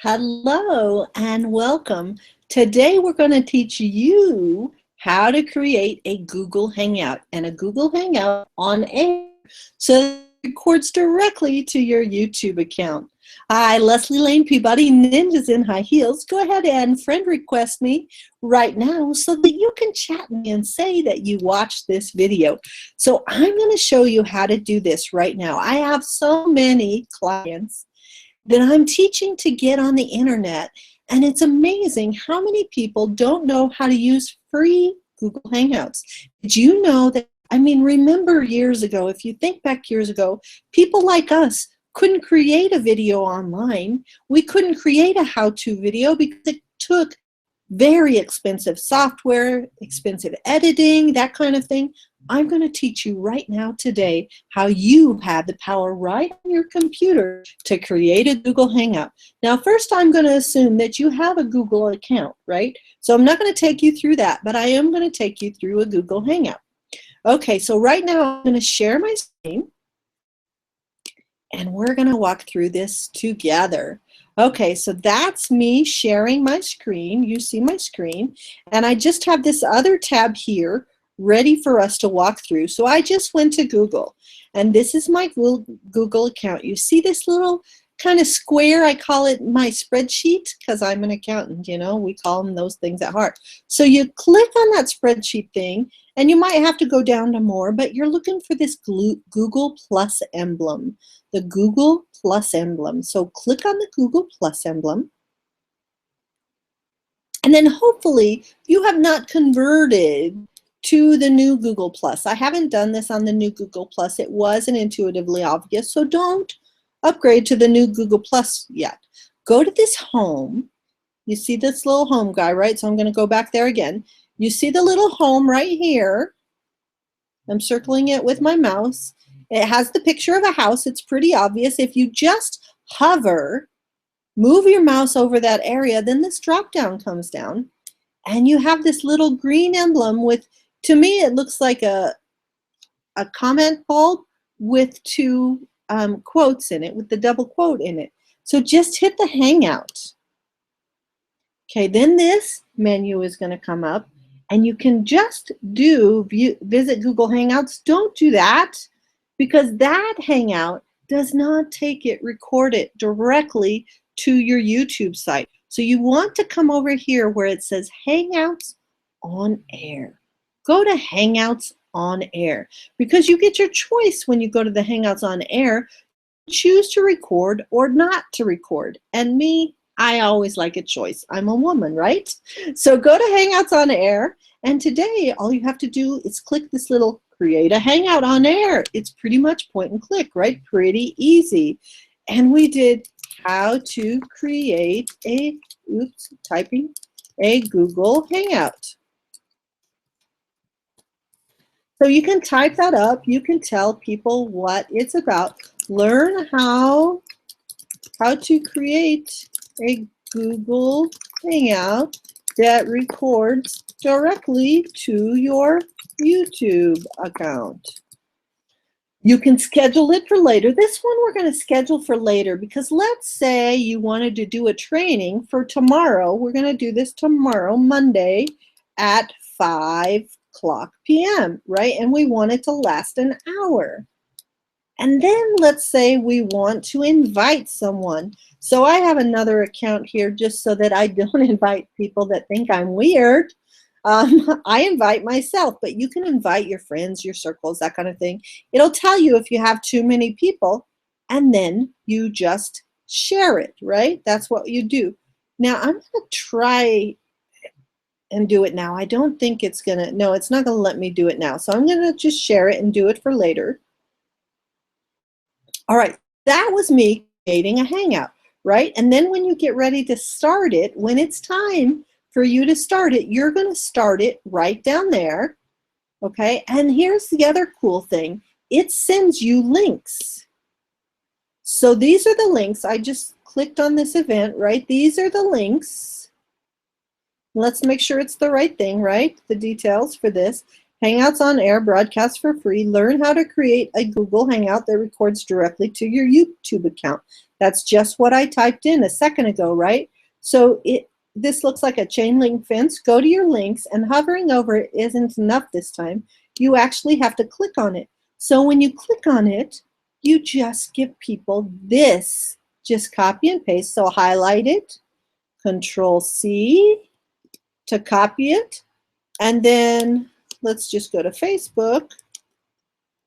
Hello and welcome. Today we're going to teach you how to create a Google Hangout and a Google Hangout on air so that it records directly to your YouTube account. Hi, Leslie Lane Peabody, Ninjas in High Heels. Go ahead and friend request me right now so that you can chat me and say that you watched this video. So I'm going to show you how to do this right now. I have so many clients that I'm teaching to get on the internet, and it's amazing how many people don't know how to use free Google Hangouts. Did you know that, remember years ago, if you think back years ago, people like us couldn't create a video online. We couldn't create a how-to video because it took very expensive software, expensive editing, that kind of thing. I'm going to teach you right now today how you have the power right on your computer to create a Google Hangout. Now, first I'm going to assume that you have a Google account, right? So I'm not going to take you through that, but I am going to take you through a Google Hangout. Okay, so right now I'm going to share my screen, and we're going to walk through this together. Okay, so that's me sharing my screen. You see my screen, and I just have this other tab here ready for us to walk through. So I just went to Google, and this is my Google account. You see this little kind of square? I call it my spreadsheet because I'm an accountant, you know, we call them those things at heart. So you click on that spreadsheet thing, and you might have to go down to more, but you're looking for this Google Plus emblem, the Google Plus emblem. So click on the Google Plus emblem, and then hopefully you have not converted to the new Google Plus. I haven't done this on the new Google Plus. It wasn't intuitively obvious, so don't upgrade to the new Google Plus yet. Go to this home. You see this little home guy, right? So I'm going to go back there again. You see the little home right here. I'm circling it with my mouse. It has the picture of a house. It's pretty obvious. If you just hover, move your mouse over that area, then this drop down comes down, and you have this little green emblem with, to me, it looks like a comment bulb with two quotes in it, with the double quote in it. So just hit the Hangout. Okay, then this menu is going to come up, and you can just do visit Google Hangouts. Don't do that, because that Hangout does not take it, record it directly to your YouTube site. So you want to come over here where it says Hangouts on Air. Go to Hangouts on Air, because you get your choice when you go to the Hangouts on Air. Choose to record or not to record. And me, I always like a choice. I'm a woman, right? So go to Hangouts on Air, and today all you have to do is click this little Create a Hangout on Air. It's pretty much point and click, right? Pretty easy. And we did how to create a, typing, a Google Hangout. So you can type that up. You can tell people what it's about. Learn how to create a Google Hangout that records directly to your YouTube account. You can schedule it for later. This one we're going to schedule for later, because let's say you wanted to do a training for tomorrow. We're going to do this tomorrow, Monday, at 5 p.m., right? And we want it to last an hour. And then let's say we want to invite someone. So I have another account here just so that I don't invite people that think I'm weird. I invite myself, but you can invite your friends, your circles, that kind of thing. It'll tell you if you have too many people, and then you just share it, right? That's what you do. Now I'm going to try and do it now. I don't think it's gonna, no, it's not gonna let me do it now. So I'm gonna just share it and do it for later. All right, that was me creating a Hangout, right? And then when you get ready to start it, when it's time for you to start it, you're gonna start it right down there, okay? And here's the other cool thing. It sends you links. So these are the links. I just clicked on this event, right? These are the links. Let's make sure it's the right thing, right? The details for this. Hangouts on Air, broadcast for free. Learn how to create a Google Hangout that records directly to your YouTube account. That's just what I typed in a second ago, right? So this looks like a chain link fence. Go to your links, and hovering over it isn't enough this time. You actually have to click on it. So when you click on it, you just give people this. Just copy and paste. So highlight it, Control C to copy it, and then let's just go to Facebook.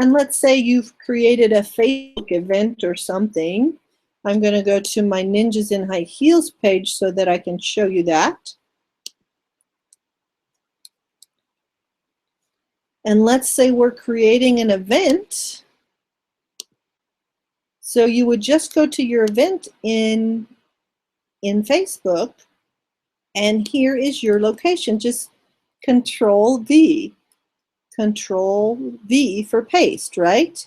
And let's say you've created a Facebook event or something. I'm going to go to my Ninjas in High Heels page so that I can show you that. And let's say we're creating an event. So you would just go to your event in Facebook, and here is your location. Just Control V for paste, right?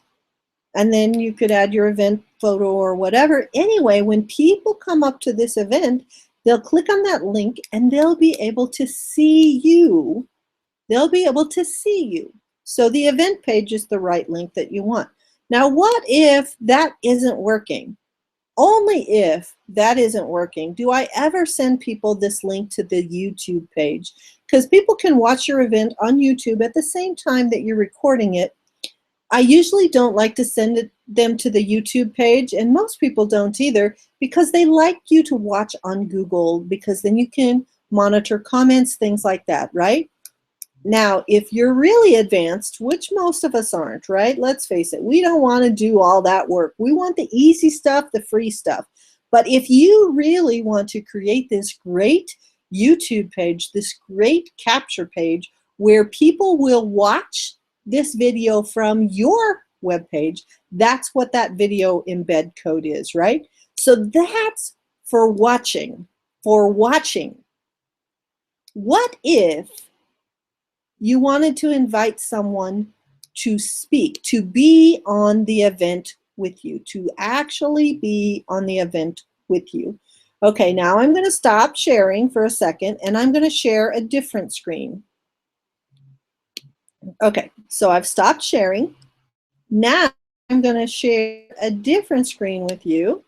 And then you could add your event photo or whatever. Anyway, when people come up to this event, they'll click on that link and they'll be able to see you. They'll be able to see you. So the event page is the right link that you want. Now, what if that isn't working? Only if that isn't working do I ever send people this link to the YouTube page, because people can watch your event on YouTube at the same time that you're recording it. I usually don't like to send them to the YouTube page, and most people don't either, because they like you to watch on Google, because then you can monitor comments, things like that, right? Now, if you're really advanced, which most of us aren't, right? Let's face it, we don't want to do all that work. We want the easy stuff, the free stuff. But if you really want to create this great YouTube page, this great capture page, where people will watch this video from your web page, that's what that video embed code is, right? So that's for watching, What if you wanted to invite someone to speak, to be on the event with you, to actually be on the event with you? Okay, now I'm going to stop sharing for a second, and I'm going to share a different screen. Okay, so I've stopped sharing. Now I'm going to share a different screen with you.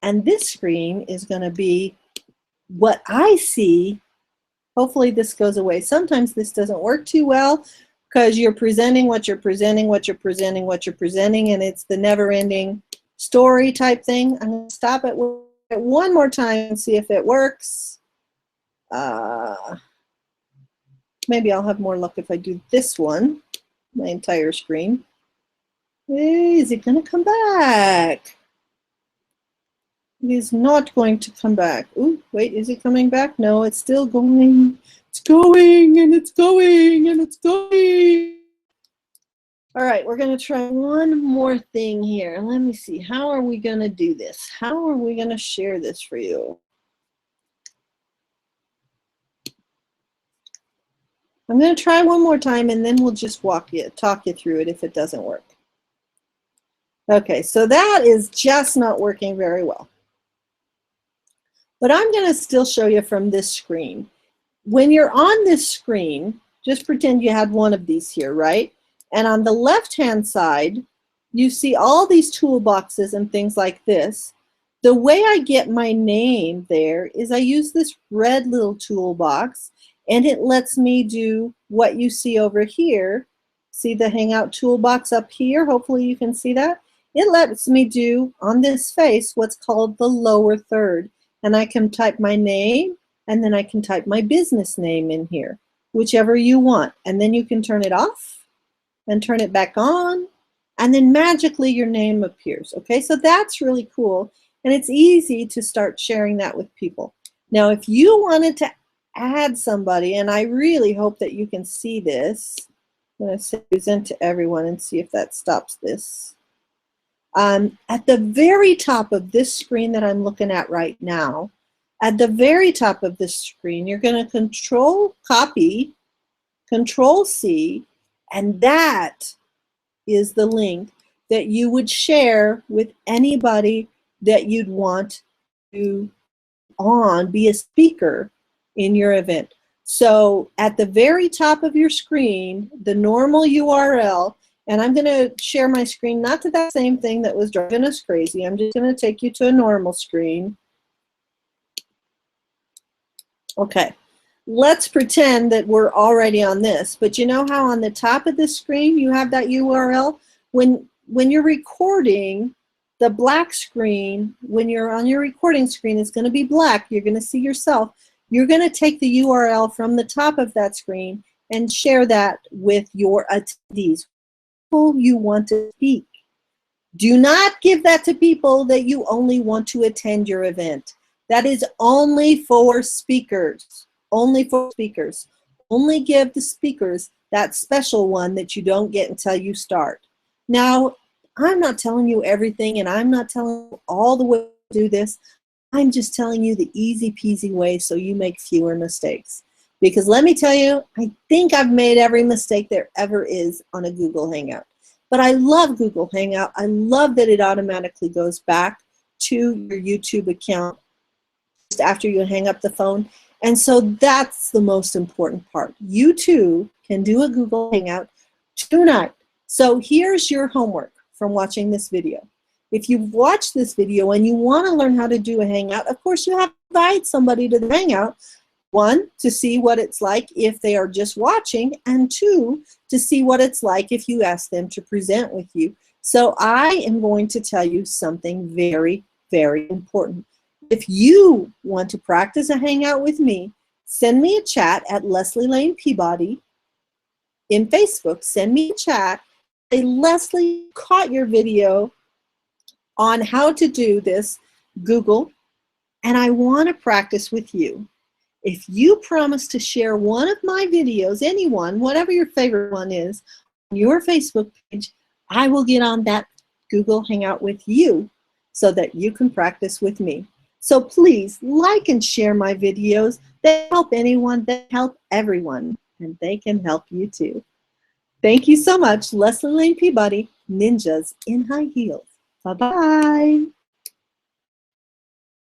And this screen is going to be what I see. Hopefully this goes away. Sometimes this doesn't work too well because you're presenting what you're presenting, what you're presenting, what you're presenting, and it's the never-ending story type thing. I'm going to stop it one more time and see if it works. Maybe I'll have more luck if I do this one, my entire screen. Is it going to come back? It is not going to come back. Ooh, wait, is it coming back? No, it's still going. It's going, and it's going, and it's going. All right, we're going to try one more thing here. Let me see. How are we going to do this? How are we going to share this for you? I'm going to try one more time, and then we'll just talk you through it if it doesn't work. Okay, so that is just not working very well. But I'm going to still show you from this screen. When you're on this screen, just pretend you had one of these here, right? And on the left-hand side, you see all these toolboxes and things like this. The way I get my name there is I use this red little toolbox, and it lets me do what you see over here. See the Hangout toolbox up here? Hopefully you can see that. It lets me do, on this face, what's called the lower third. And I can type my name, and then I can type my business name in here, whichever you want. And then you can turn it off and turn it back on, and then magically your name appears. Okay, so that's really cool, and it's easy to start sharing that with people. Now, if you wanted to add somebody, and I really hope that you can see this, I'm going to say present to everyone and see if that stops this. At the very top of this screen that I'm looking at right now, at the very top of this screen, you're going to Control Copy, Control C, and that is the link that you would share with anybody that you'd want to be a speaker in your event. So at the very top of your screen, the normal URL, And I'm going to share my screen, not to that same thing that was driving us crazy. I'm just going to take you to a normal screen. Okay, let's pretend that we're already on this. But you know how on the top of the screen you have that URL? When you're recording, the black screen, when you're on your recording screen, is going to be black. You're going to see yourself. You're going to take the URL from the top of that screen and share that with your attendees, people you want to speak. Do not give that to people that you only want to attend your event. That is only for speakers. Only for speakers. Only give the speakers that special one that you don't get until you start. Now, I'm not telling you everything, and I'm not telling you all the way to do this. I'm just telling you the easy peasy way so you make fewer mistakes. Because let me tell you, I think I've made every mistake there ever is on a Google Hangout. But I love Google Hangout. I love that it automatically goes back to your YouTube account just after you hang up the phone. And so that's the most important part. You too can do a Google Hangout tonight. So here's your homework from watching this video. If you've watched this video and you want to learn how to do a Hangout, of course you have to invite somebody to the Hangout. One, to see what it's like if they are just watching, and two, to see what it's like if you ask them to present with you. So I am going to tell you something very, very important. If you want to practice a Hangout with me, send me a chat at Leslie Lane Peabody in Facebook. Send me a chat. Say, Leslie, caught your video on how to do this Google, and I want to practice with you. If you promise to share one of my videos, anyone, whatever your favorite one is, on your Facebook page, I will get on that Google Hangout with you so that you can practice with me. So please like and share my videos. They help anyone, they help everyone, and they can help you too. Thank you so much, Leslie Lane Peabody, Ninjas in High Heels. Bye-bye.